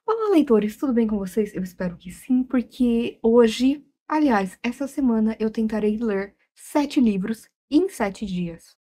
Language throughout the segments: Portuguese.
Olá, leitores, tudo bem com vocês? Eu espero que sim, porque hoje, aliás, essa semana eu tentarei ler 7 livros em 7 dias.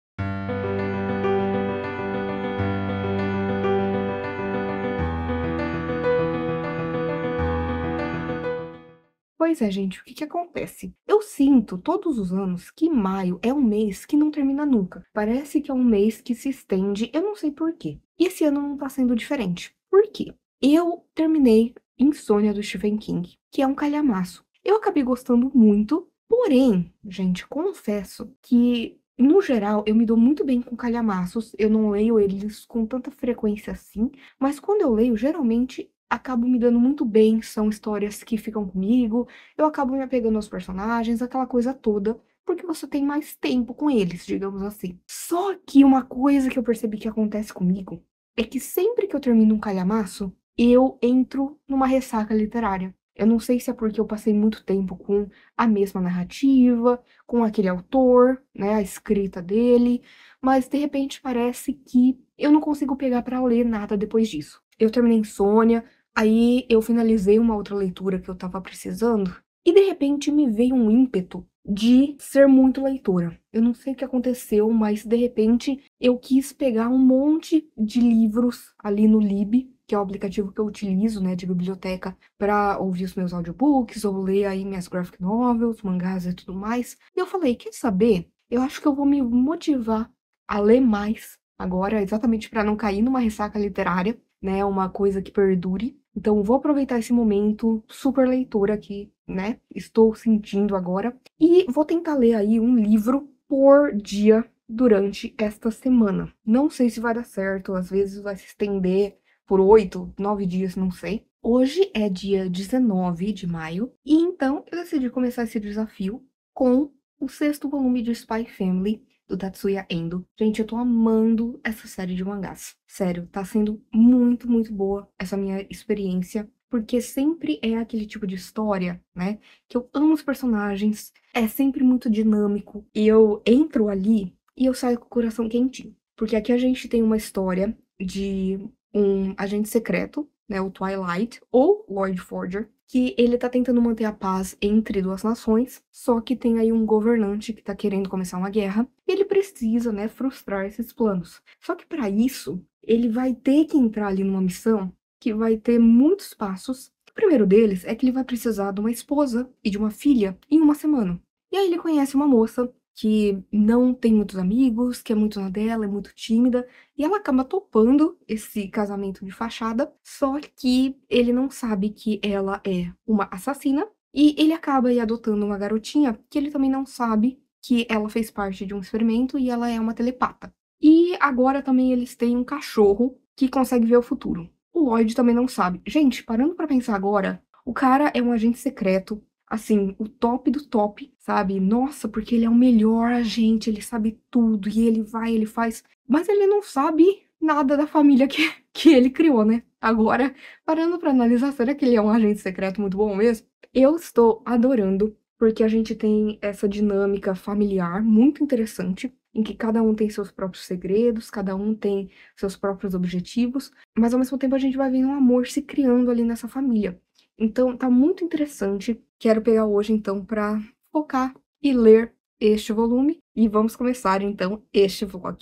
Pois é, gente, o que que acontece? Eu sinto todos os anos que maio é um mês que não termina nunca. Parece que é um mês que se estende, eu não sei por quê. E esse ano não tá sendo diferente. Por quê? Eu terminei Insônia do Stephen King, que é um calhamaço. Eu acabei gostando muito, porém, gente, confesso que no geral, eu me dou muito bem com calhamaços, eu não leio eles com tanta frequência assim, mas quando eu leio, geralmente acabo me dando muito bem, são histórias que ficam comigo, eu acabo me apegando aos personagens, aquela coisa toda, porque você tem mais tempo com eles, digamos assim. Só que uma coisa que eu percebi que acontece comigo é que sempre que eu termino um calhamaço, eu entro numa ressaca literária. Eu não sei se é porque eu passei muito tempo com a mesma narrativa, com aquele autor, né, a escrita dele, mas de repente parece que eu não consigo pegar pra ler nada depois disso. Eu terminei Insônia, aí eu finalizei uma outra leitura que eu estava precisando e de repente me veio um ímpeto de ser muito leitora. Eu não sei o que aconteceu, mas de repente eu quis pegar um monte de livros ali no Lib, que é o aplicativo que eu utilizo, né, de biblioteca, para ouvir os meus audiobooks ou ler aí minhas graphic novels, mangás e tudo mais. E eu falei, quer saber? Eu acho que eu vou me motivar a ler mais agora, exatamente para não cair numa ressaca literária, né, uma coisa que perdure. Então, vou aproveitar esse momento super leitora que, né, estou sentindo agora e vou tentar ler aí um livro por dia durante esta semana. Não sei se vai dar certo, às vezes vai se estender por 8, 9 dias, não sei. Hoje é dia 19 de maio e então eu decidi começar esse desafio com o sexto volume de Spy Family do Tatsuya Endo. Gente, eu tô amando essa série de mangás. Sério, tá sendo muito, muito boa essa minha experiência, porque sempre é aquele tipo de história, né, que eu amo os personagens, é sempre muito dinâmico, e eu entro ali e eu saio com o coração quentinho. Porque aqui a gente tem uma história de um agente secreto, né, o Twilight, ou Lord Forger, que ele tá tentando manter a paz entre duas nações, só que tem aí um governante que tá querendo começar uma guerra, e ele precisa, né, frustrar esses planos. Só que para isso, ele vai ter que entrar ali numa missão que vai ter muitos passos. O primeiro deles é que ele vai precisar de uma esposa e de uma filha em uma semana. E aí ele conhece uma moça que não tem muitos amigos, que é muito na dela, é muito tímida, e ela acaba topando esse casamento de fachada, só que ele não sabe que ela é uma assassina, e ele acaba aí adotando uma garotinha que ele também não sabe que ela fez parte de um experimento e ela é uma telepata. E agora também eles têm um cachorro que consegue ver o futuro. O Lloyd também não sabe. Gente, parando pra pensar agora, o cara é um agente secreto, assim, o top do top, sabe? Nossa, porque ele é o melhor agente, ele sabe tudo e ele vai, ele faz. Mas ele não sabe nada da família que ele criou, né? Agora, parando pra analisar, será que ele é um agente secreto muito bom mesmo? Eu estou adorando, porque a gente tem essa dinâmica familiar muito interessante, em que cada um tem seus próprios segredos, cada um tem seus próprios objetivos, mas ao mesmo tempo a gente vai vendo um amor se criando ali nessa família. Então, tá muito interessante. Quero pegar hoje, então, para focar e ler este volume. E vamos começar, então, este vlog.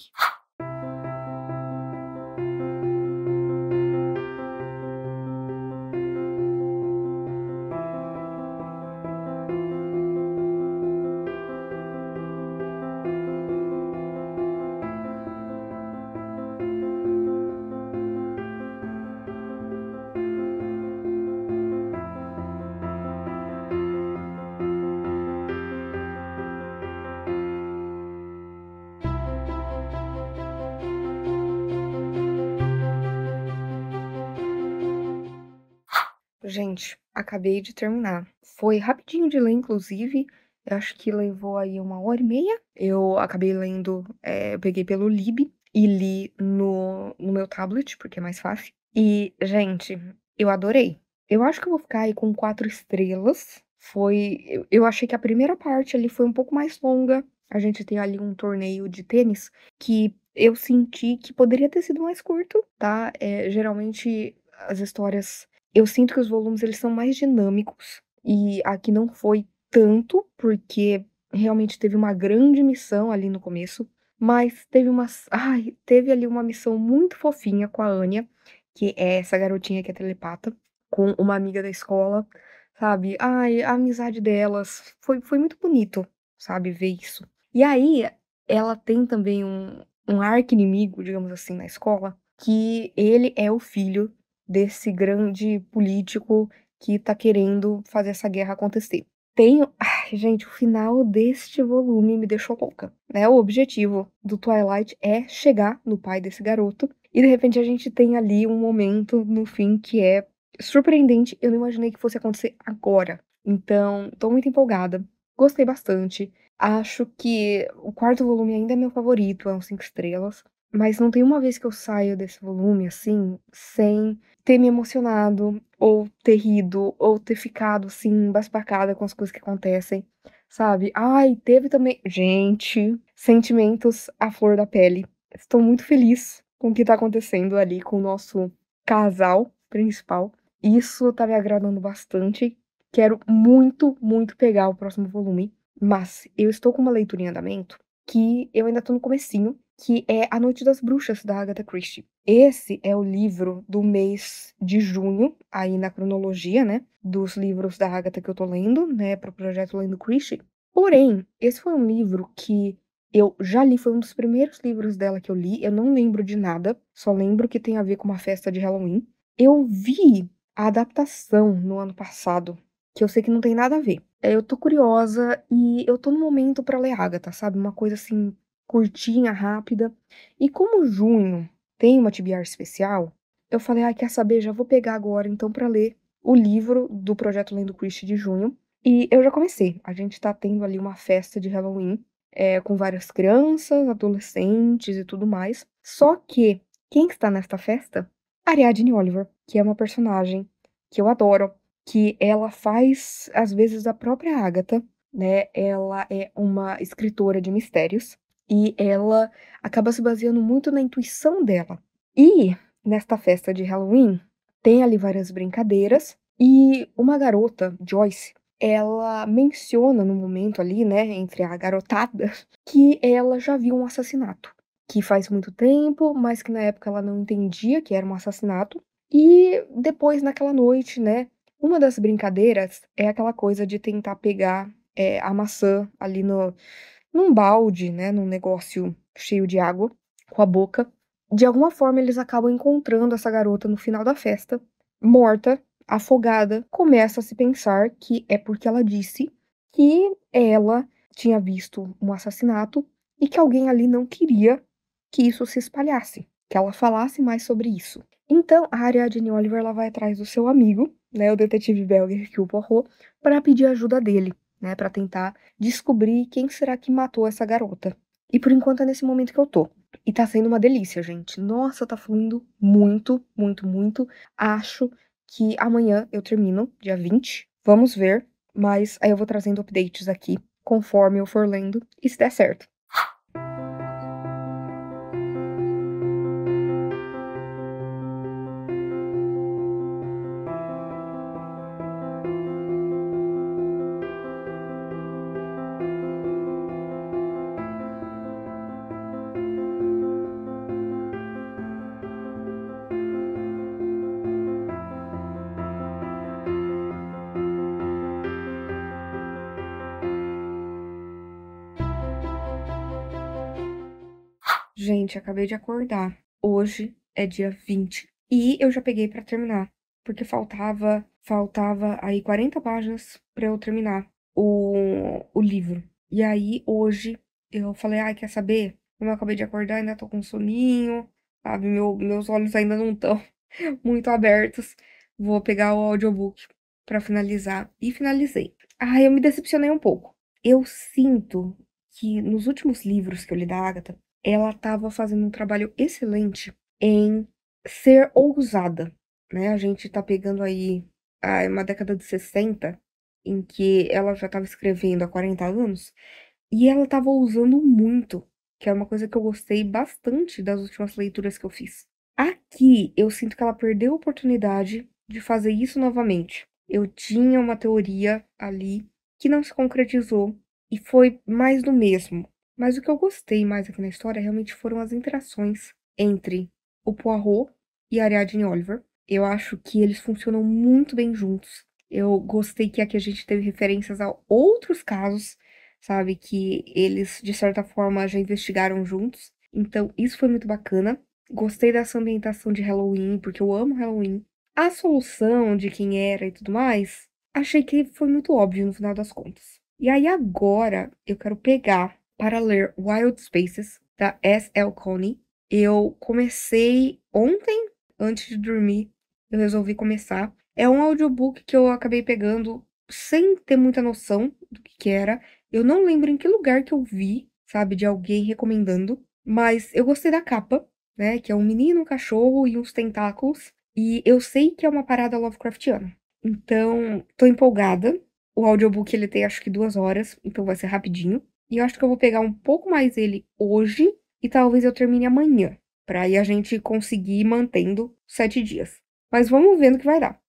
Gente, acabei de terminar. Foi rapidinho de ler, inclusive. Eu acho que levou aí 1h30. Eu acabei lendo, eu peguei pelo Lib e li no meu tablet, porque é mais fácil. E, gente, eu adorei. Eu acho que eu vou ficar aí com 4 estrelas. Eu achei que a primeira parte ali foi um pouco mais longa. A gente tem ali um torneio de tênis que eu senti que poderia ter sido mais curto, tá? Geralmente as histórias Eu sinto que os volumes eles são mais dinâmicos, e aqui não foi tanto, porque realmente teve uma grande missão ali no começo, mas teve ali uma missão muito fofinha com a Anya, que é essa garotinha que é telepata, com uma amiga da escola, sabe. Ai, a amizade delas foi muito bonito, sabe, ver isso. E aí, ela tem também um arqui-inimigo, digamos assim, na escola, que ele é o filho desse grande político que tá querendo fazer essa guerra acontecer. Gente, o final deste volume me deixou louca, né, o objetivo do Twilight é chegar no pai desse garoto, e de repente a gente tem ali um momento no fim que é surpreendente, eu não imaginei que fosse acontecer agora. Então, tô muito empolgada, gostei bastante, acho que o quarto volume ainda é meu favorito, é um 5 estrelas, mas não tem uma vez que eu saio desse volume, assim, sem ter me emocionado, ou ter rido, ou ter ficado, assim, embasbacada com as coisas que acontecem, sabe. Ai, teve também gente, sentimentos à flor da pele. Estou muito feliz com o que tá acontecendo ali com o nosso casal principal. Isso tá me agradando bastante. Quero muito, muito pegar o próximo volume, mas eu estou com uma leitura em andamento que eu ainda tô no comecinho, que é A Noite das Bruxas, da Agatha Christie. Esse é o livro do mês de junho, aí na cronologia, né, dos livros da Agatha que eu tô lendo, né, para o projeto Lendo Christie. Porém, esse foi um livro que eu já li, foi um dos primeiros livros dela que eu li, eu não lembro de nada, só lembro que tem a ver com uma festa de Halloween. Eu vi a adaptação no ano passado, que eu sei que não tem nada a ver. Eu tô curiosa e eu tô no momento pra ler Agatha, sabe, uma coisa assim, curtinha, rápida. E como junho tem uma TBR especial, eu falei: "Ai, quer saber? Já vou pegar agora então pra ler o livro do projeto Lendo Christie de junho". E eu já comecei, a gente tá tendo ali uma festa de Halloween, com várias crianças, adolescentes e tudo mais. Só que quem está nesta festa? Ariadne Oliver, que é uma personagem que eu adoro, que ela faz, às vezes, a própria Agatha, né, ela é uma escritora de mistérios, e ela acaba se baseando muito na intuição dela. E, nesta festa de Halloween, tem ali várias brincadeiras, e uma garota, Joyce, ela menciona no momento ali, né, entre a garotada, que ela já viu um assassinato, que faz muito tempo, mas que na época ela não entendia que era um assassinato. E depois naquela noite, né, uma das brincadeiras é aquela coisa de tentar pegar, a maçã ali no num balde, né, num negócio cheio de água, com a boca. De alguma forma eles acabam encontrando essa garota no final da festa, morta, afogada. Começa a se pensar que é porque ela disse que ela tinha visto um assassinato e que alguém ali não queria que isso se espalhasse, que ela falasse mais sobre isso. Então a Ariadne Oliver ela vai atrás do seu amigo, né, o detetive belga Hercule Poirot, para pedir ajuda dele, né, para tentar descobrir quem será que matou essa garota. E por enquanto é nesse momento que eu tô. E tá sendo uma delícia, gente. Nossa, tá fluindo muito, muito, muito. Acho que amanhã eu termino, dia 20. Vamos ver. Mas aí eu vou trazendo updates aqui, conforme eu for lendo, e se der certo. Gente, acabei de acordar. Hoje é dia 20 e eu já peguei pra terminar, porque faltava aí 40 páginas pra eu terminar o livro. E aí hoje eu falei: "Ai, quer saber? Como eu acabei de acordar, ainda tô com soninho, sabe, meus olhos ainda não estão muito abertos, vou pegar o audiobook pra finalizar", e finalizei. Ai, eu me decepcionei um pouco. Eu sinto que nos últimos livros que eu li da Agatha, ela estava fazendo um trabalho excelente em ser ousada, né, a gente tá pegando aí, uma década de 60 em que ela já estava escrevendo há 40 anos, e ela estava ousando muito, que é uma coisa que eu gostei bastante das últimas leituras que eu fiz. Aqui, eu sinto que ela perdeu a oportunidade de fazer isso novamente. Eu tinha uma teoria ali que não se concretizou e foi mais do mesmo. Mas o que eu gostei mais aqui na história realmente foram as interações entre o Poirot e a Ariadne Oliver. Eu acho que eles funcionam muito bem juntos. Eu gostei que aqui a gente teve referências a outros casos, sabe, que eles, de certa forma, já investigaram juntos. Então, isso foi muito bacana. Gostei dessa ambientação de Halloween, porque eu amo Halloween. A solução de quem era e tudo mais, achei que foi muito óbvio no final das contas. E aí agora eu quero pegar para ler Wild Spaces, da S.L. Coney. Eu comecei ontem, antes de dormir, eu resolvi começar. É um audiobook que eu acabei pegando sem ter muita noção do que era. Eu não lembro em que lugar que eu vi, sabe, de alguém recomendando, mas eu gostei da capa, né, que é um menino, um cachorro e uns tentáculos, e eu sei que é uma parada Lovecraftiana. Então, tô empolgada. O audiobook ele tem acho que 2 horas, então vai ser rapidinho. E eu acho que eu vou pegar um pouco mais ele hoje e talvez eu termine amanhã, pra aí a gente conseguir ir mantendo 7 dias. Mas vamos ver no que vai dar.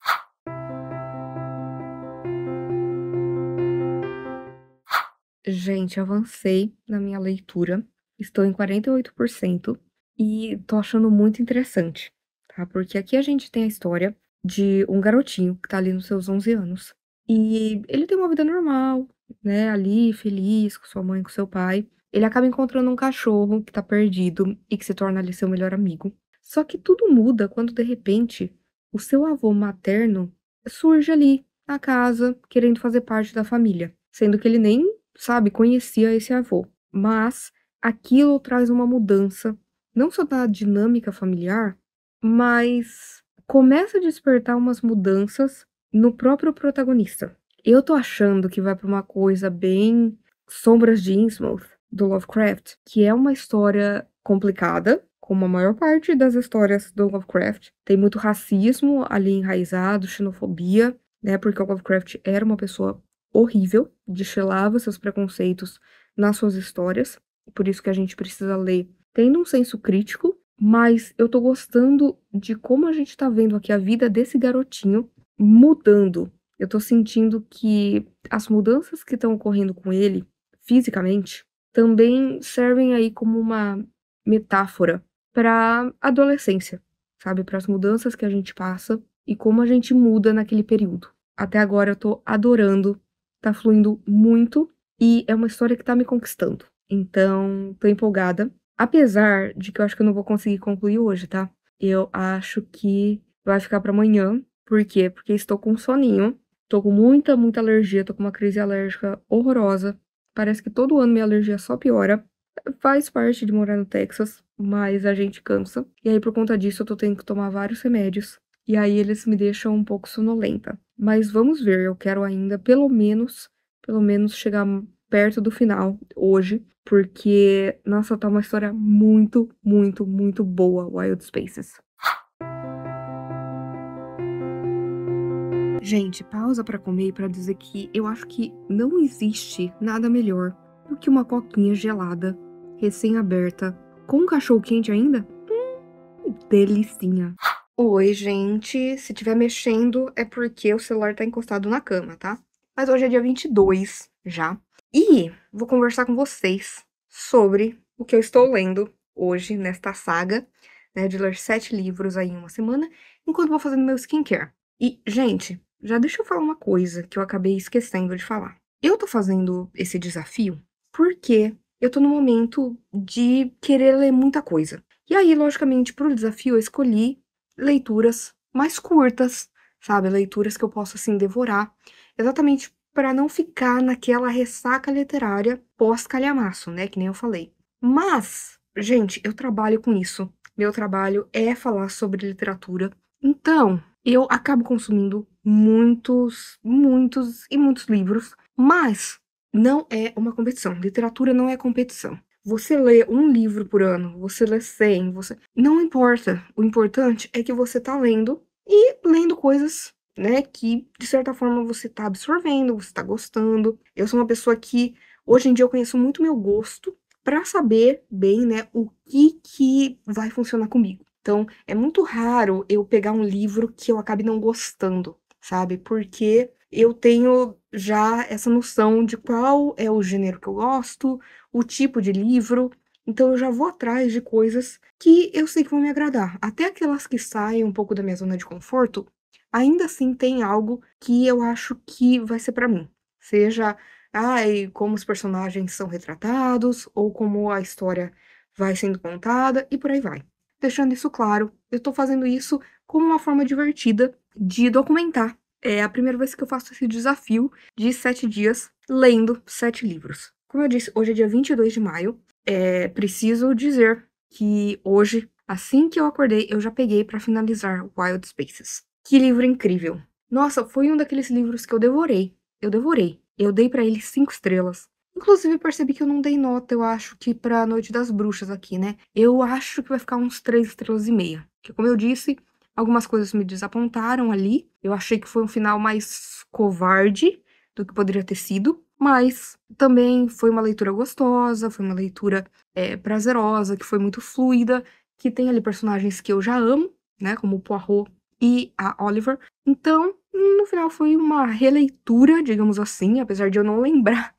Gente, avancei na minha leitura. Estou em 48% e tô achando muito interessante, tá? Porque aqui a gente tem a história de um garotinho que tá ali nos seus 11 anos. E ele tem uma vida normal, né? Ali, feliz, com sua mãe, com seu pai. Ele acaba encontrando um cachorro que tá perdido e que se torna ali seu melhor amigo. Só que tudo muda quando, de repente, o seu avô materno surge ali na casa, querendo fazer parte da família. Sendo que ele nem, sabe, conhecia esse avô. Mas aquilo traz uma mudança, não só da dinâmica familiar, mas começa a despertar umas mudanças no próprio protagonista. Eu tô achando que vai pra uma coisa bem Sombras de Innsmouth, do Lovecraft, que é uma história complicada, como a maior parte das histórias do Lovecraft. Tem muito racismo ali enraizado, xenofobia, né? Porque o Lovecraft era uma pessoa horrível, destilava seus preconceitos nas suas histórias. Por isso que a gente precisa ler tendo um senso crítico, mas eu tô gostando de como a gente tá vendo aqui a vida desse garotinho mudando. Eu tô sentindo que as mudanças que estão ocorrendo com ele, fisicamente, também servem aí como uma metáfora para adolescência, sabe? Para as mudanças que a gente passa e como a gente muda naquele período. Até agora eu tô adorando, tá fluindo muito e é uma história que tá me conquistando. Então, tô empolgada. Apesar de que eu acho que eu não vou conseguir concluir hoje, tá? Eu acho que vai ficar pra amanhã. Por quê? Porque estou com soninho. Tô com muita, muita alergia. Tô com uma crise alérgica horrorosa. Parece que todo ano minha alergia só piora. Faz parte de morar no Texas, mas a gente cansa. E aí, por conta disso, eu tô tendo que tomar vários remédios. E aí, eles me deixam um pouco sonolenta. Mas vamos ver, eu quero ainda, pelo menos chegar perto do final hoje, porque, nossa, tá uma história muito, muito, muito boa, Wild Spaces. Gente, pausa pra comer e pra dizer que eu acho que não existe nada melhor do que uma coquinha gelada, recém-aberta, com um cachorro quente ainda. Delicinha. Oi, gente. Se tiver mexendo é porque o celular tá encostado na cama, tá? Mas hoje é dia 22 já. E vou conversar com vocês sobre o que eu estou lendo hoje nesta saga, né, de ler 7 livros aí em uma semana, enquanto vou fazendo meu skincare. E, gente, já deixa eu falar uma coisa que eu acabei esquecendo de falar. Eu tô fazendo esse desafio porque eu tô no momento de querer ler muita coisa. E aí, logicamente, pro desafio eu escolhi leituras mais curtas, sabe? Leituras que eu posso, assim, devorar, exatamente para não ficar naquela ressaca literária pós-calhamaço, né? Que nem eu falei. Mas, gente, eu trabalho com isso. Meu trabalho é falar sobre literatura. Então, eu acabo consumindo muitos, muitos e muitos livros, mas não é uma competição. Literatura não é competição. Você lê um livro por ano, você lê 100, você... Não importa. O importante é que você tá lendo e lendo coisas, né, que de certa forma você tá absorvendo, você tá gostando. Eu sou uma pessoa que, hoje em dia, eu conheço muito meu gosto pra saber bem, né, o que vai funcionar comigo. Então, é muito raro eu pegar um livro que eu acabe não gostando, sabe? Porque eu tenho já essa noção de qual é o gênero que eu gosto, o tipo de livro. Então, eu já vou atrás de coisas que eu sei que vão me agradar. Até aquelas que saem um pouco da minha zona de conforto, ainda assim tem algo que eu acho que vai ser pra mim. Seja, ai, como os personagens são retratados, ou como a história vai sendo contada, e por aí vai. Deixando isso claro, eu tô fazendo isso como uma forma divertida de documentar. É a primeira vez que eu faço esse desafio de 7 dias lendo 7 livros. Como eu disse, hoje é dia 22 de maio. Preciso dizer que hoje, assim que eu acordei, eu já peguei pra finalizar Wild Spaces. Que livro incrível! Nossa, foi um daqueles livros que eu devorei. Eu devorei. Eu dei pra ele 5 estrelas. Inclusive, percebi que eu não dei nota, eu acho que pra Noite das Bruxas aqui, né? Eu acho que vai ficar uns 3 estrelas e meia. Porque, como eu disse, algumas coisas me desapontaram ali. Eu achei que foi um final mais covarde do que poderia ter sido. Mas também foi uma leitura gostosa, foi uma leitura prazerosa, que foi muito fluida, que tem ali personagens que eu já amo, né? Como o Poirot e a Oliver. Então, no final foi uma releitura, digamos assim, apesar de eu não lembrar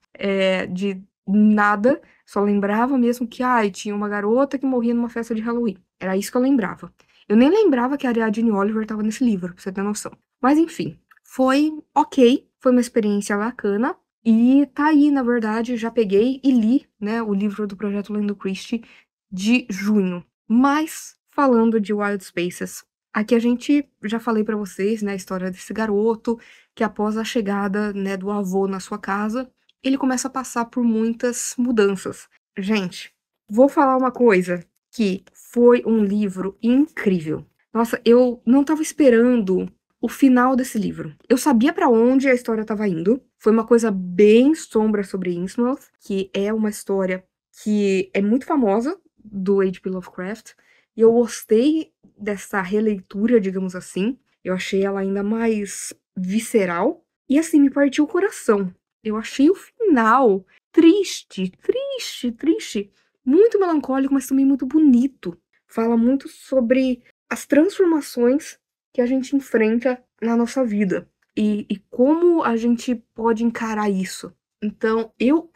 de nada, só lembrava mesmo que, tinha uma garota que morria numa festa de Halloween. Era isso que eu lembrava. Eu nem lembrava que a Ariadne Oliver estava nesse livro, pra você ter noção. Mas enfim, foi ok, foi uma experiência bacana. E tá aí, na verdade, já peguei e li, né, o livro do Projeto Lendo Christie de junho. Mas, falando de Wild Spaces, aqui a gente, já falei pra vocês, né, a história desse garoto, que após a chegada, né, do avô na sua casa, ele começa a passar por muitas mudanças. Gente, vou falar uma coisa, que foi um livro incrível. Nossa, eu não tava esperando o final desse livro. Eu sabia pra onde a história tava indo. Foi uma coisa bem sombra sobre Innsmouth, que é uma história que é muito famosa do H.P. Lovecraft. E eu gostei dessa releitura, digamos assim. Eu achei ela ainda mais visceral. E assim, me partiu o coração. Eu achei o final triste, triste, triste. Muito melancólico, mas também muito bonito. Fala muito sobre as transformações que a gente enfrenta na nossa vida. E como a gente pode encarar isso. Então, eu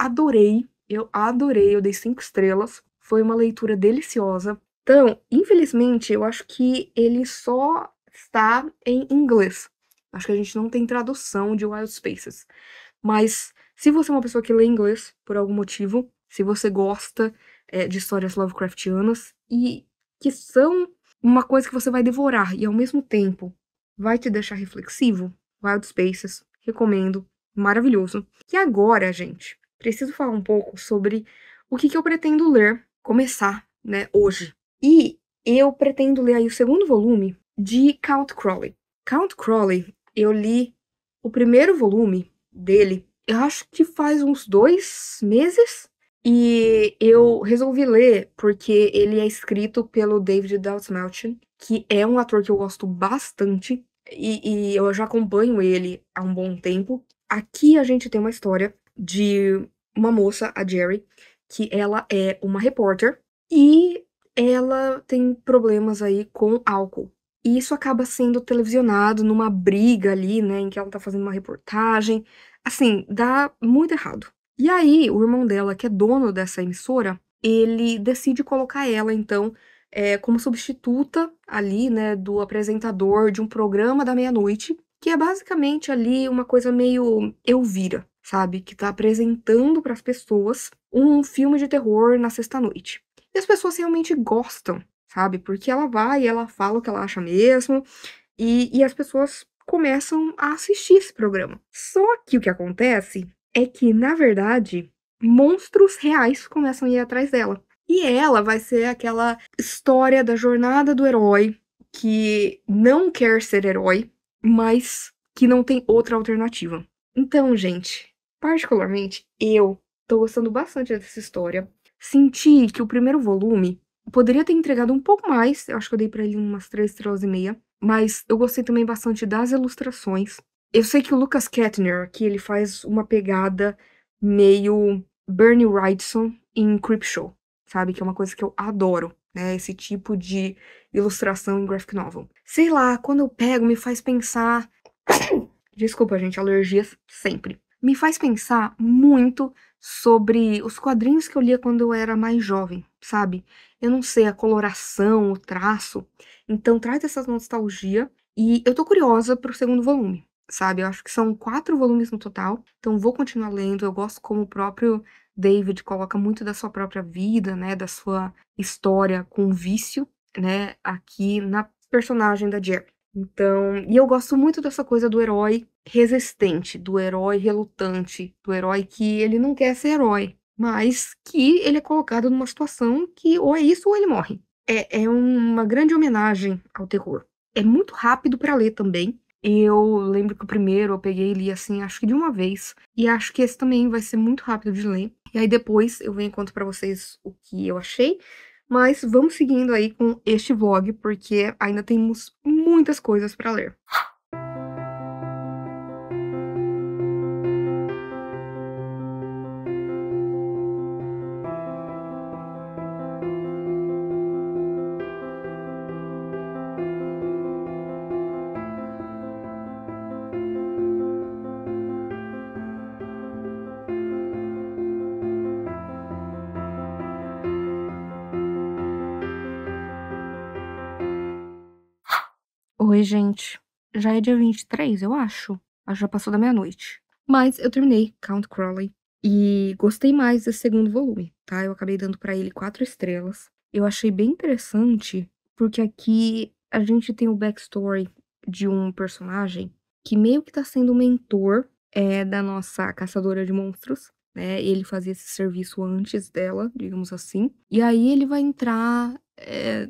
dei 5 estrelas. Foi uma leitura deliciosa. Então, infelizmente, eu acho que ele só está em inglês. Acho que a gente não tem tradução de Wild Spaces. Mas, se você é uma pessoa que lê inglês, por algum motivo, se você gosta de histórias Lovecraftianas, e que são uma coisa que você vai devorar, e ao mesmo tempo vai te deixar reflexivo, Wild Spaces, recomendo, maravilhoso. E agora, gente, preciso falar um pouco sobre o que eu pretendo ler, começar, né, hoje. E eu pretendo ler aí o segundo volume de Count Crowley. Count Crowley, eu li o primeiro volume dele, eu acho que faz uns 2 meses, e eu resolvi ler porque ele é escrito pelo David Dalsmeltz, que é um ator que eu gosto bastante, e eu já acompanho ele há um bom tempo. Aqui a gente tem uma história de uma moça, a Jerry, que ela é uma repórter, e ela tem problemas aí com álcool. E isso acaba sendo televisionado numa briga ali, né, em que ela tá fazendo uma reportagem. Assim, dá muito errado. E aí, o irmão dela, que é dono dessa emissora, ele decide colocar ela, então, como substituta ali, né, do apresentador de um programa da meia-noite, que é basicamente ali uma coisa meio Elvira, sabe? Que tá apresentando para as pessoas um filme de terror na sexta-noite. E as pessoas realmente gostam, sabe? Porque ela vai e ela fala o que ela acha mesmo, e as pessoas começam a assistir esse programa. Só que o que acontece é que, na verdade, monstros reais começam a ir atrás dela. E ela vai ser aquela história da jornada do herói que não quer ser herói, mas que não tem outra alternativa. Então, gente, particularmente, eu tô gostando bastante dessa história. Senti que o primeiro volume poderia ter entregado um pouco mais, eu acho que eu dei pra ele umas 3 estrelas e meia, mas eu gostei também bastante das ilustrações. Eu sei que o Lucas Kettner aqui, ele faz uma pegada meio Bernie Wrightson em Creepshow, sabe? Que é uma coisa que eu adoro. né, esse tipo de ilustração em graphic novel. Sei lá, quando eu pego, me faz pensar. Desculpa, gente, alergias sempre. Me faz pensar muito sobre os quadrinhos que eu lia quando eu era mais jovem, sabe? Eu não sei, a coloração, o traço. Então traz essa nostalgia e eu tô curiosa pro segundo volume, sabe? Eu acho que são 4 volumes no total, então vou continuar lendo. Eu gosto como o próprio David coloca muito da sua própria vida, né, da sua história com vício, né, aqui na personagem da Jerry. Então, e eu gosto muito dessa coisa do herói resistente, do herói relutante, do herói que ele não quer ser herói, mas que ele é colocado numa situação que ou é isso ou ele morre. É uma grande homenagem ao terror. É muito rápido para ler também. Eu lembro que o primeiro eu peguei e li assim, acho que de uma vez. E acho que esse também vai ser muito rápido de ler. E aí depois eu venho e conto pra vocês o que eu achei. Mas vamos seguindo aí com este vlog, porque ainda temos muitas coisas para ler. Oi, gente. Já é dia 23, eu acho. Acho que já passou da meia-noite. Mas eu terminei Count Crowley e gostei mais desse segundo volume, tá? Eu acabei dando pra ele 4 estrelas. Eu achei bem interessante, porque aqui a gente tem o backstory de um personagem que meio que tá sendo o mentor da nossa caçadora de monstros, né? Ele fazia esse serviço antes dela, digamos assim. E aí ele vai entrar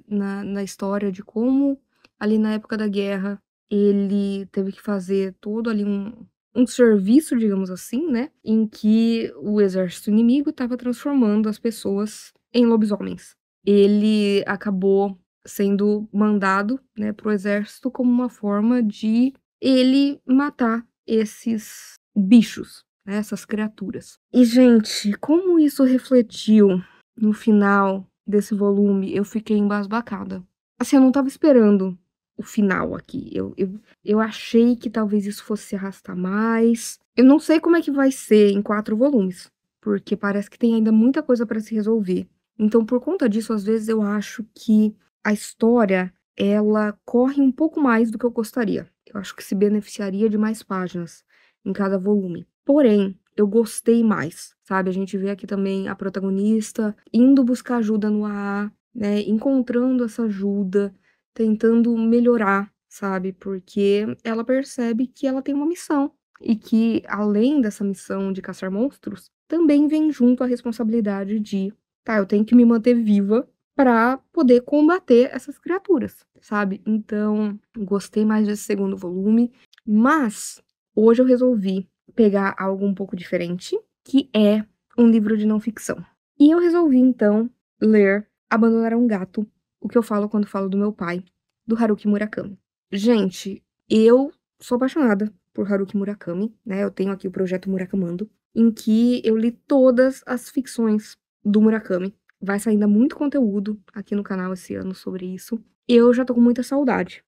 na história de como ali na época da guerra, ele teve que fazer todo ali um serviço, digamos assim, né? Em que o exército inimigo estava transformando as pessoas em lobisomens. Ele acabou sendo mandado, né, pro exército como uma forma de ele matar esses bichos, né, essas criaturas. E, gente, como isso refletiu no final desse volume, eu fiquei embasbacada. Assim, eu não tava esperando o final aqui. Eu achei que talvez isso fosse se arrastar mais. Eu não sei como é que vai ser em 4 volumes, porque parece que tem ainda muita coisa para se resolver. Então, por conta disso, às vezes eu acho que a história, ela corre um pouco mais do que eu gostaria. Eu acho que se beneficiaria de mais páginas em cada volume. Porém, eu gostei mais, sabe? A gente vê aqui também a protagonista indo buscar ajuda no AA, né? Encontrando essa ajuda, tentando melhorar, sabe? Porque ela percebe que ela tem uma missão e que, além dessa missão de caçar monstros, também vem junto a responsabilidade de, tá, eu tenho que me manter viva para poder combater essas criaturas, sabe? Então, gostei mais desse segundo volume, mas hoje eu resolvi pegar algo um pouco diferente, que é um livro de não ficção. E eu resolvi então ler Abandonar um Gato, o que eu falo quando falo do meu pai, do Haruki Murakami. Gente, eu sou apaixonada por Haruki Murakami, né? Eu tenho aqui o projeto Murakamando, em que eu li todas as ficções do Murakami. Vai sair ainda muito conteúdo aqui no canal esse ano sobre isso. Eu já tô com muita saudade.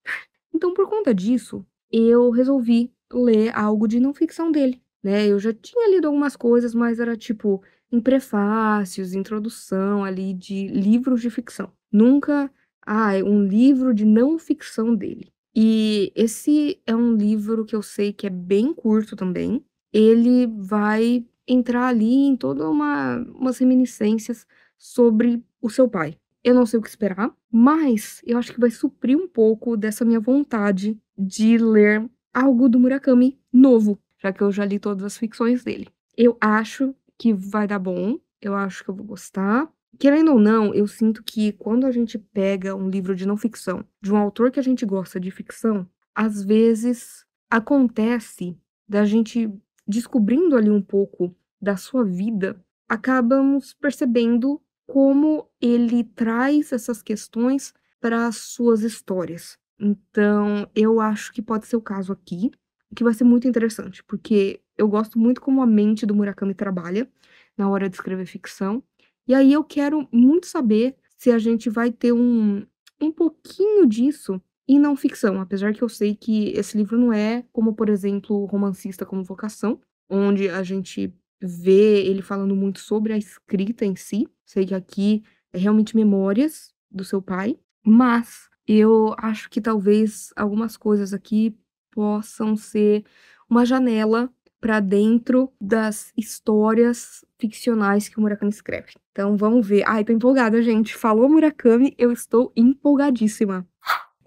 Então, por conta disso, eu resolvi ler algo de não ficção dele, né? Eu já tinha lido algumas coisas, mas era tipo em prefácios, introdução ali de livros de ficção. Nunca, é um livro de não ficção dele. E esse é um livro que eu sei que é bem curto também. Ele vai entrar ali em toda umas reminiscências sobre o seu pai. Eu não sei o que esperar, mas eu acho que vai suprir um pouco dessa minha vontade de ler algo do Murakami novo, já que eu já li todas as ficções dele. Eu acho que vai dar bom, eu acho que eu vou gostar. Querendo ou não, eu sinto que quando a gente pega um livro de não ficção, de um autor que a gente gosta de ficção, às vezes acontece da gente descobrindo ali um pouco da sua vida, acabamos percebendo como ele traz essas questões para as suas histórias. Então, eu acho que pode ser o caso aqui, que vai ser muito interessante, porque eu gosto muito como a mente do Murakami trabalha na hora de escrever ficção. E aí eu quero muito saber se a gente vai ter um pouquinho disso em não ficção, apesar que eu sei que esse livro não é como, por exemplo, Romancista como Vocação, onde a gente vê ele falando muito sobre a escrita em si. Sei que aqui é realmente memórias do seu pai, mas eu acho que talvez algumas coisas aqui possam ser uma janela para dentro das histórias ficcionais que o Murakami escreve. Então vamos ver. Ai, tô empolgada, gente. Falou Murakami, eu estou empolgadíssima.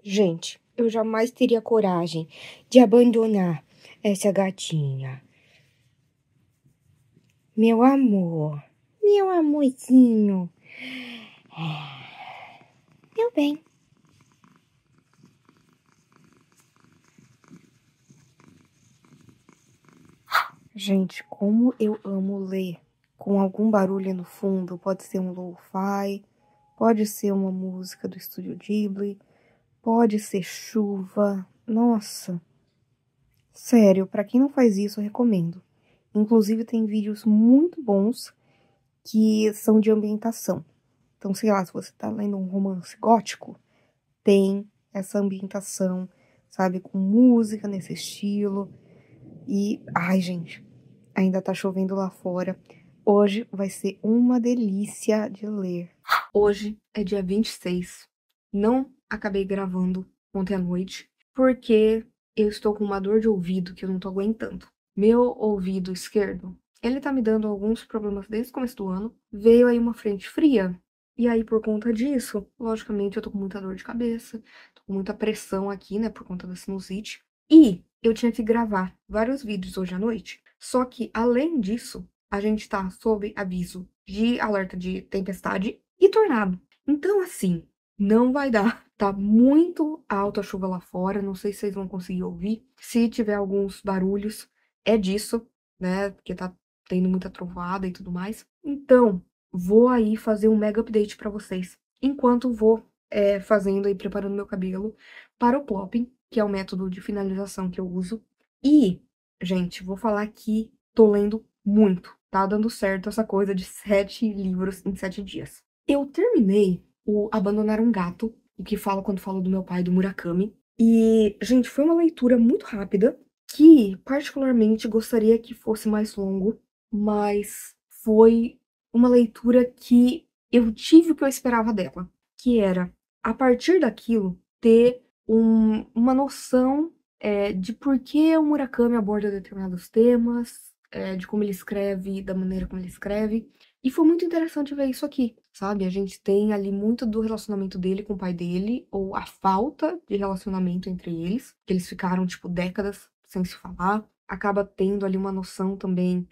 Gente, eu jamais teria coragem de abandonar essa gatinha. Meu amorzinho. Meu bem. Gente, como eu amo ler com algum barulho no fundo. Pode ser um lo-fi, pode ser uma música do Estúdio Ghibli, pode ser chuva. Nossa, sério, pra quem não faz isso, eu recomendo. Inclusive, tem vídeos muito bons que são de ambientação. Então, sei lá, se você tá lendo um romance gótico, tem essa ambientação, sabe, com música nesse estilo. E, ai, gente, ainda tá chovendo lá fora. Hoje vai ser uma delícia de ler. Hoje é dia 26. Não acabei gravando ontem à noite, porque eu estou com uma dor de ouvido que eu não tô aguentando. Meu ouvido esquerdo, ele tá me dando alguns problemas desde o começo do ano. Veio aí uma frente fria, e aí por conta disso, logicamente eu tô com muita dor de cabeça, tô com muita pressão aqui, né, por conta da sinusite. E eu tinha que gravar vários vídeos hoje à noite. Só que, além disso, a gente tá sob aviso de alerta de tempestade e tornado. Então, assim, não vai dar. Tá muito alta a chuva lá fora, não sei se vocês vão conseguir ouvir. Se tiver alguns barulhos, é disso, né? Porque tá tendo muita trovoada e tudo mais. Então, vou aí fazer um mega update pra vocês. Enquanto vou fazendo e preparando meu cabelo para o plopping, que é o método de finalização que eu uso. E, gente, vou falar que tô lendo muito. Tá dando certo essa coisa de 7 livros em 7 dias. Eu terminei o Abandonar um Gato, o que fala quando falo do meu pai, do Murakami. E, gente, foi uma leitura muito rápida, que particularmente gostaria que fosse mais longo, mas foi uma leitura que eu tive o que eu esperava dela, que era, a partir daquilo, ter uma noção de por que o Murakami aborda determinados temas, de como ele escreve, da maneira como ele escreve. E foi muito interessante ver isso aqui, sabe? A gente tem ali muito do relacionamento dele com o pai dele, ou a falta de relacionamento entre eles, que eles ficaram, tipo, décadas sem se falar. Acaba tendo ali uma noção também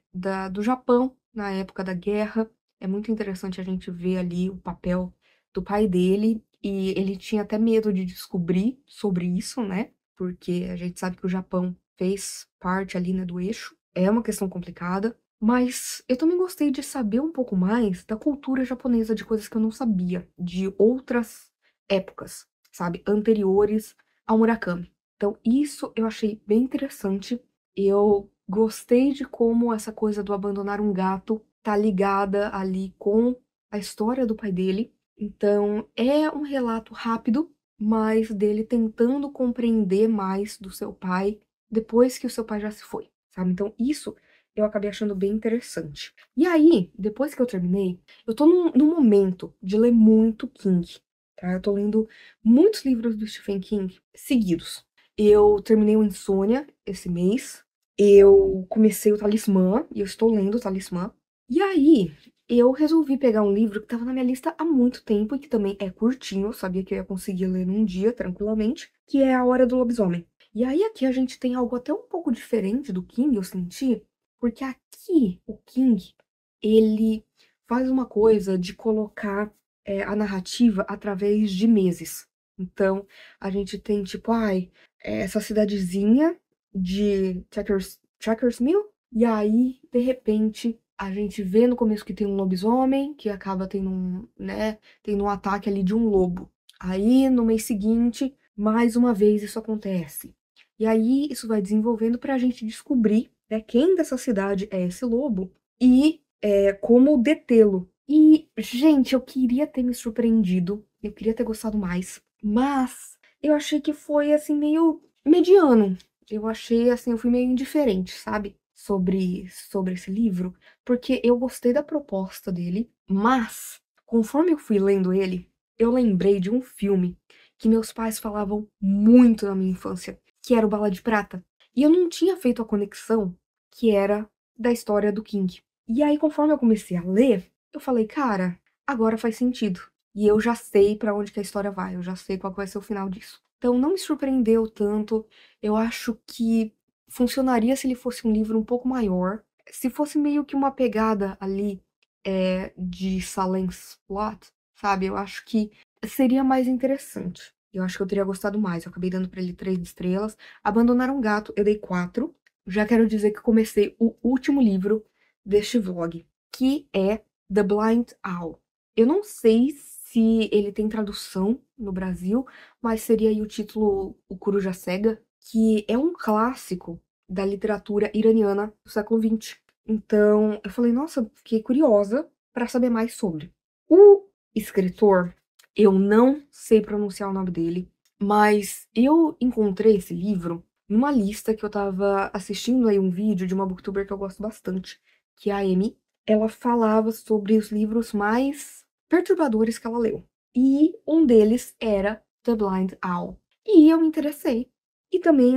do Japão na época da guerra. É muito interessante a gente ver ali o papel do pai dele, e ele tinha até medo de descobrir sobre isso, né? Porque a gente sabe que o Japão fez parte ali, né, do eixo. É uma questão complicada, mas eu também gostei de saber um pouco mais da cultura japonesa, de coisas que eu não sabia, de outras épocas, sabe, anteriores ao Murakami. Então, isso eu achei bem interessante. Eu gostei de como essa coisa do abandonar um gato tá ligada ali com a história do pai dele. Então, é um relato rápido, mas dele tentando compreender mais do seu pai depois que o seu pai já se foi, sabe? Então, isso eu acabei achando bem interessante. E aí, depois que eu terminei, eu tô num momento de ler muito King, tá? Eu tô lendo muitos livros do Stephen King seguidos. Eu terminei o Insônia esse mês, eu comecei o Talismã, e eu estou lendo o Talismã. E aí, eu resolvi pegar um livro que estava na minha lista há muito tempo e que também é curtinho, eu sabia que eu ia conseguir ler num dia, tranquilamente, que é A Hora do Lobisomem. E aí aqui a gente tem algo até um pouco diferente do King, eu senti, porque aqui o King, ele faz uma coisa de colocar a narrativa através de meses. Então, a gente tem tipo, essa cidadezinha de Checkers Mill, e aí, de repente, a gente vê no começo que tem um lobisomem, que acaba tendo um ataque ali de um lobo. Aí, no mês seguinte, mais uma vez isso acontece. E aí, isso vai desenvolvendo pra gente descobrir, né, quem dessa cidade é esse lobo e como detê-lo. E, gente, eu queria ter me surpreendido, eu queria ter gostado mais, mas eu achei que foi, assim, meio mediano. Eu achei, assim, eu fui meio indiferente, sabe? Sobre esse livro, porque eu gostei da proposta dele, mas, conforme eu fui lendo ele, eu lembrei de um filme que meus pais falavam muito na minha infância, que era o Bala de Prata. E eu não tinha feito a conexão que era da história do King. E aí, conforme eu comecei a ler, eu falei, cara, agora faz sentido. E eu já sei pra onde que a história vai, eu já sei qual que vai ser o final disso. Então não me surpreendeu tanto. Eu acho que funcionaria se ele fosse um livro um pouco maior. Se fosse meio que uma pegada ali de Salem's Lot, sabe? Eu acho que seria mais interessante. Eu acho que eu teria gostado mais. Eu acabei dando pra ele 3 estrelas. Abandonar um Gato, eu dei 4. Já quero dizer que comecei o último livro deste vlog, que é The Blind Owl. Eu não sei se ele tem tradução no Brasil, mas seria aí o título O Coruja Cega, que é um clássico da literatura iraniana do século XX. Então, eu falei, nossa, fiquei curiosa para saber mais sobre. O escritor, eu não sei pronunciar o nome dele, mas eu encontrei esse livro numa lista que eu tava assistindo aí um vídeo de uma booktuber que eu gosto bastante, que é a Amy. Ela falava sobre os livros mais perturbadores que ela leu. E um deles era The Blind Owl. E eu me interessei. E também,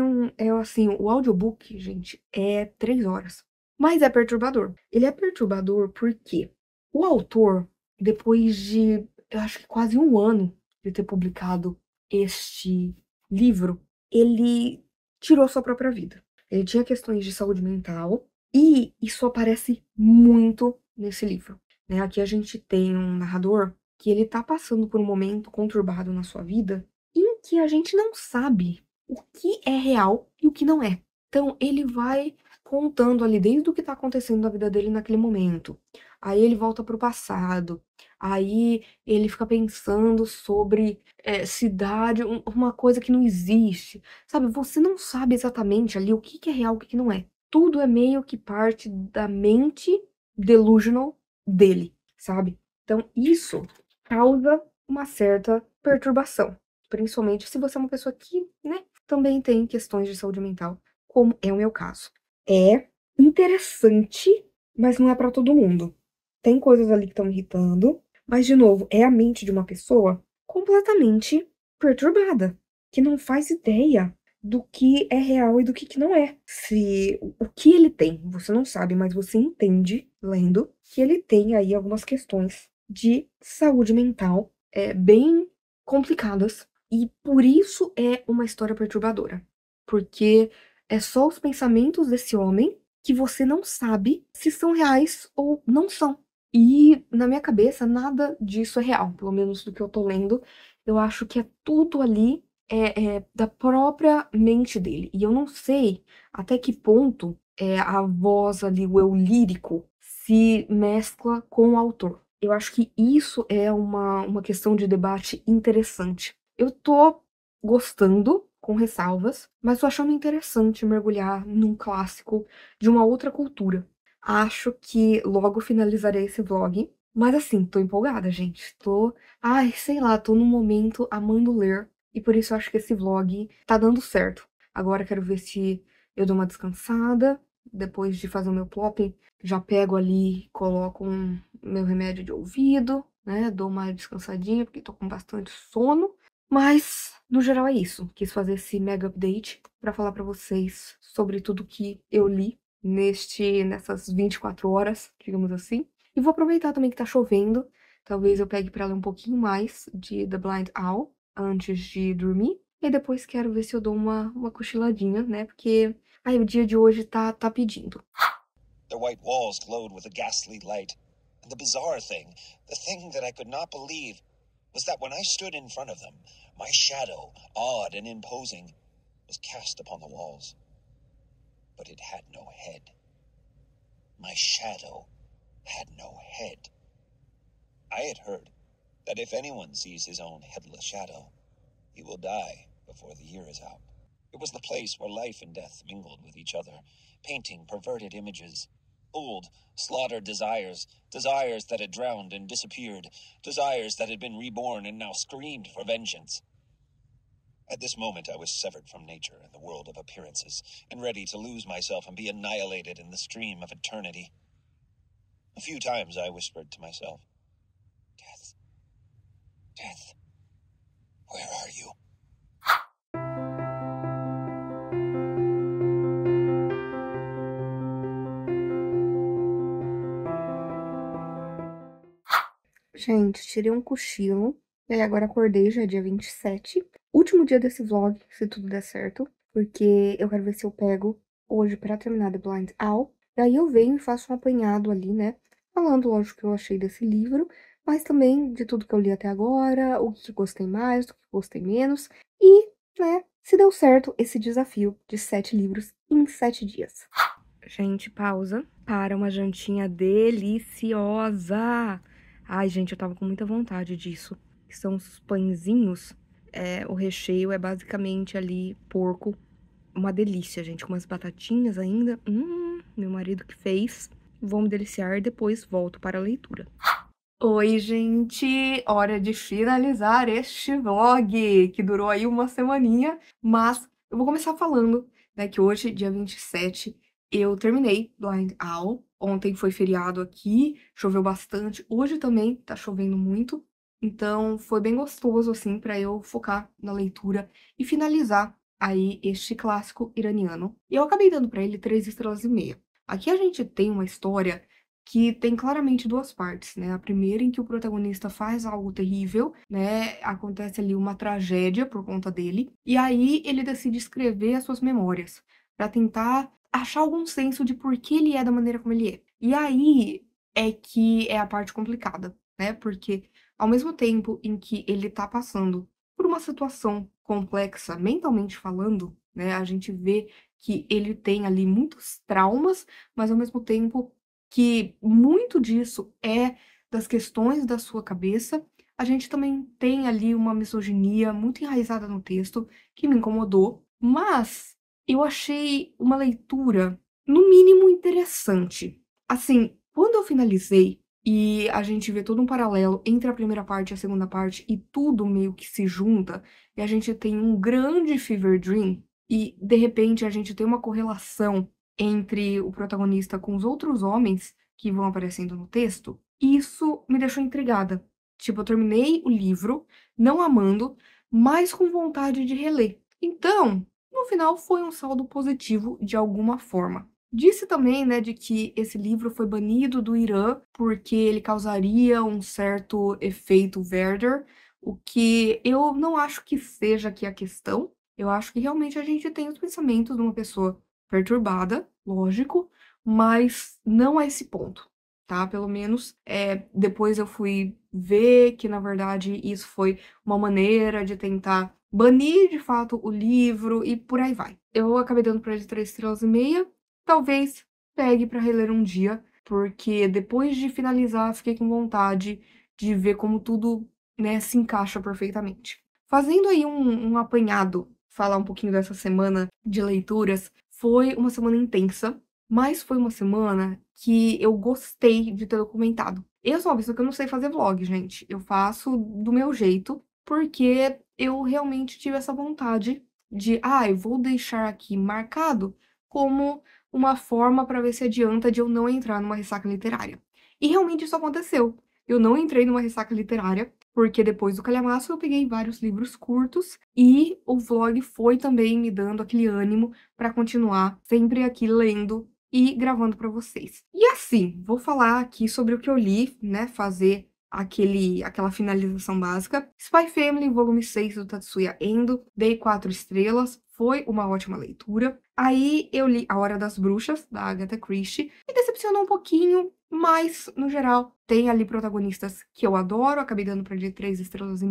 assim, o audiobook, gente, é 3 horas. Mas é perturbador. Ele é perturbador porque o autor, depois de, eu acho que quase um ano de ter publicado este livro, ele tirou sua própria vida. Ele tinha questões de saúde mental e isso aparece muito nesse livro, né? Aqui a gente tem um narrador que ele tá passando por um momento conturbado na sua vida em que a gente não sabe o que é real e o que não é. Então ele vai contando ali desde o que tá acontecendo na vida dele naquele momento. Aí ele volta pro passado. Aí ele fica pensando sobre cidade, uma coisa que não existe. Sabe, você não sabe exatamente ali o que que é real, o que que não é. Tudo é meio que parte da mente delusional dele, sabe? Então isso causa uma certa perturbação, principalmente se você é uma pessoa que, né, também tem questões de saúde mental, como é o meu caso. É interessante, mas não é pra todo mundo. Tem coisas ali que estão me irritando, mas de novo, é a mente de uma pessoa completamente perturbada, que não faz ideia do que é real e do que não é. Se o que ele tem, você não sabe, mas você entende lendo que ele tem aí algumas questões de saúde mental bem complicadas e por isso é uma história perturbadora, porque é só os pensamentos desse homem que você não sabe se são reais ou não são. E na minha cabeça nada disso é real, pelo menos do que eu tô lendo. Eu acho que é tudo ali da própria mente dele. E eu não sei até que ponto a voz ali, o eu lírico, se mescla com o autor. Eu acho que isso é uma questão de debate interessante. Eu tô gostando, com ressalvas, mas tô achando interessante mergulhar num clássico de uma outra cultura. Acho que logo finalizarei esse vlog. Mas assim, tô empolgada, gente. Ai, sei lá, tô num momento amando ler. E por isso eu acho que esse vlog tá dando certo. Agora quero ver se eu dou uma descansada. Depois de fazer o meu plopping, já pego ali, coloco meu remédio de ouvido, né? Dou uma descansadinha, porque tô com bastante sono. Mas, no geral, é isso. Quis fazer esse mega update pra falar pra vocês sobre tudo que eu li nessas 24 horas, digamos assim. E vou aproveitar também que tá chovendo. Talvez eu pegue pra ler um pouquinho mais de The Blind Owl antes de dormir. E depois quero ver se eu dou uma cochiladinha, né? Porque aí o dia de hoje tá pedindo. Their white walls glowed with a ghastly light. And the bizarre thing, the thing that I could not believe, was that when I stood in front of them, my shadow, odd and imposing, was cast upon the walls. But it had no head. My shadow had no head. I had heard that if anyone sees his own headless shadow, he will die before the year is out. It was the place where life and death mingled with each other, painting perverted images. Old, slaughtered desires, desires that had drowned and disappeared, desires that had been reborn and now screamed for vengeance. At this moment, I was severed from nature and the world of appearances, and ready to lose myself and be annihilated in the stream of eternity. A few times I whispered to myself, "Death, death, where are you?" Gente, tirei um cochilo. E aí agora acordei, já é dia 27. Último dia desse vlog, se tudo der certo. Porque eu quero ver se eu pego hoje pra terminar The Blind Owl. E aí eu venho e faço um apanhado ali, né? Falando, lógico, o que eu achei desse livro. Mas também de tudo que eu li até agora. O que gostei mais, o que gostei menos. E, né, se deu certo esse desafio de 7 livros em 7 dias. Gente, pausa para uma jantinha deliciosa. Ai, gente, eu tava com muita vontade disso. São os pãezinhos. O recheio é basicamente ali porco. Uma delícia, gente. Com umas batatinhas ainda. Meu marido que fez. Vou me deliciar e depois volto para a leitura. Oi, gente! Hora de finalizar este vlog, que durou aí uma semaninha. Mas eu vou começar falando, né, que hoje, dia 27, eu terminei Blind Owl. Ontem foi feriado aqui, choveu bastante. Hoje também tá chovendo muito. Então, foi bem gostoso, assim, pra eu focar na leitura e finalizar aí este clássico iraniano. E eu acabei dando pra ele 3,5 estrelas. Aqui a gente tem uma história que tem claramente duas partes, né? A primeira em que o protagonista faz algo terrível, né? Acontece ali uma tragédia por conta dele. E aí ele decide escrever as suas memórias pra tentar achar algum senso de por que ele é da maneira como ele é. E aí é que é a parte complicada, né? Porque ao mesmo tempo em que ele tá passando por uma situação complexa, mentalmente falando, né? A gente vê que ele tem ali muitos traumas, mas ao mesmo tempo que muito disso é das questões da sua cabeça. A gente também tem ali uma misoginia muito enraizada no texto, que me incomodou, mas eu achei uma leitura, no mínimo, interessante. Assim, quando eu finalizei e a gente vê todo um paralelo entre a primeira parte e a segunda parte, e tudo meio que se junta, e a gente tem um grande fever dream, e de repente a gente tem uma correlação entre o protagonista com os outros homens que vão aparecendo no texto, isso me deixou intrigada. Tipo, eu terminei o livro, não amando, mas com vontade de reler. Então, no final, foi um saldo positivo de alguma forma. Disse também, né, de que esse livro foi banido do Irã porque ele causaria um certo efeito Werther, o que eu não acho que seja aqui a questão. Eu acho que realmente a gente tem os pensamentos de uma pessoa perturbada, lógico, mas não a esse ponto, tá? Pelo menos depois eu fui ver que, na verdade, isso foi uma maneira de tentar banir de fato o livro e por aí vai. Eu acabei dando pra ele 3,5 estrelas. Talvez pegue pra reler um dia, porque depois de finalizar, fiquei com vontade de ver como tudo, né, se encaixa perfeitamente. Fazendo aí um apanhado, falar um pouquinho dessa semana de leituras, foi uma semana intensa, mas foi uma semana que eu gostei de ter documentado. Eu sou uma pessoa que eu não sei fazer vlog, gente. Eu faço do meu jeito, porque eu realmente tive essa vontade de, eu vou deixar aqui marcado como uma forma para ver se adianta de eu não entrar numa ressaca literária. E realmente isso aconteceu. Eu não entrei numa ressaca literária, porque depois do calhamaço eu peguei vários livros curtos e o vlog foi também me dando aquele ânimo para continuar sempre aqui lendo e gravando para vocês. E assim, vou falar aqui sobre o que eu li, né, fazer aquela finalização básica. Spy Family, volume 6 do Tatsuya Endo, dei 4 estrelas, foi uma ótima leitura. Aí eu li A Hora das Bruxas, da Agatha Christie, me decepcionou um pouquinho, mas, no geral, tem ali protagonistas que eu adoro, acabei dando pra ele 3,5 estrelas.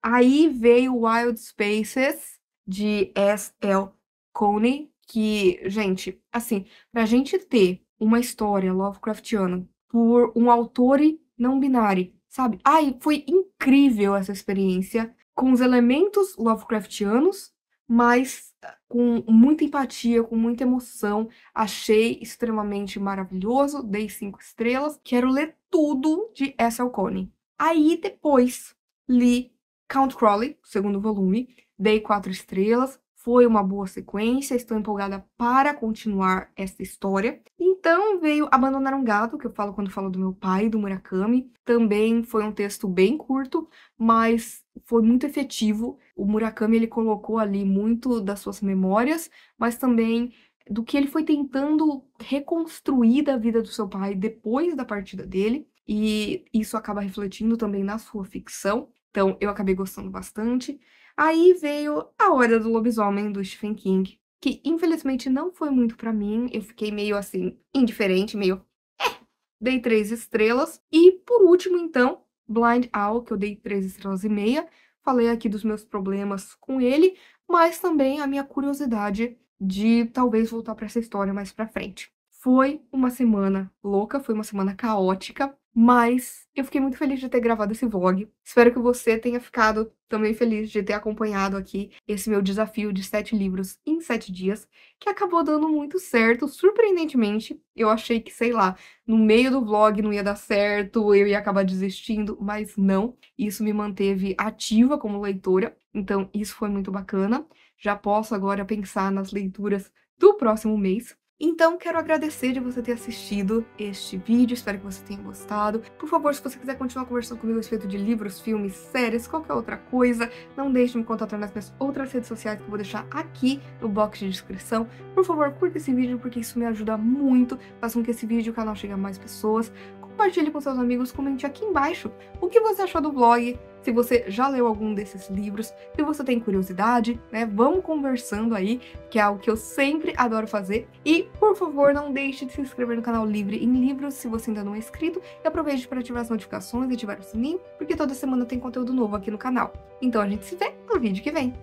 Aí veio Wild Spaces, de S.L. Coney, que, gente, assim, pra gente ter uma história Lovecraftiana por um autor não binário, sabe? Foi incrível essa experiência, com os elementos Lovecraftianos, mas com muita empatia, com muita emoção. Achei extremamente maravilhoso, dei 5 estrelas. Quero ler tudo de S.L. Coney. Aí depois li Count Crowley, o segundo volume, dei 4 estrelas. Foi uma boa sequência, estou empolgada para continuar essa história. Então veio Abandonar um Gato, que eu falo quando falo do meu pai, do Murakami. Também foi um texto bem curto, mas foi muito efetivo. O Murakami, ele colocou ali muito das suas memórias, mas também do que ele foi tentando reconstruir da vida do seu pai depois da partida dele, e isso acaba refletindo também na sua ficção. Então eu acabei gostando bastante. Aí veio A Hora do Lobisomem, do Stephen King, que infelizmente não foi muito pra mim. Eu fiquei meio assim, indiferente, meio dei 3 estrelas. E por último, então, Blind Owl, que eu dei 3 estrelas e meia. Falei aqui dos meus problemas com ele, mas também a minha curiosidade de talvez voltar para essa história mais pra frente. Foi uma semana louca, foi uma semana caótica, mas eu fiquei muito feliz de ter gravado esse vlog. Espero que você tenha ficado também feliz de ter acompanhado aqui esse meu desafio de 7 livros em 7 dias, que acabou dando muito certo, surpreendentemente. Eu achei que, sei lá, no meio do vlog não ia dar certo, eu ia acabar desistindo, mas não. Isso me manteve ativa como leitora, então isso foi muito bacana. Já posso agora pensar nas leituras do próximo mês. Então, quero agradecer de você ter assistido este vídeo, espero que você tenha gostado. Por favor, se você quiser continuar conversando comigo a respeito de livros, filmes, séries, qualquer outra coisa, não deixe de me contatar nas minhas outras redes sociais que eu vou deixar aqui no box de descrição. Por favor, curta esse vídeo porque isso me ajuda muito, faça com que esse vídeo e o canal chegue a mais pessoas. Compartilhe com seus amigos, comente aqui embaixo o que você achou do vlog, se você já leu algum desses livros, se você tem curiosidade, né? Vamos conversando aí, que é algo que eu sempre adoro fazer. E, por favor, não deixe de se inscrever no canal Livre em Livros, se você ainda não é inscrito, e aproveite para ativar as notificações e ativar o sininho, porque toda semana tem conteúdo novo aqui no canal. Então a gente se vê no vídeo que vem.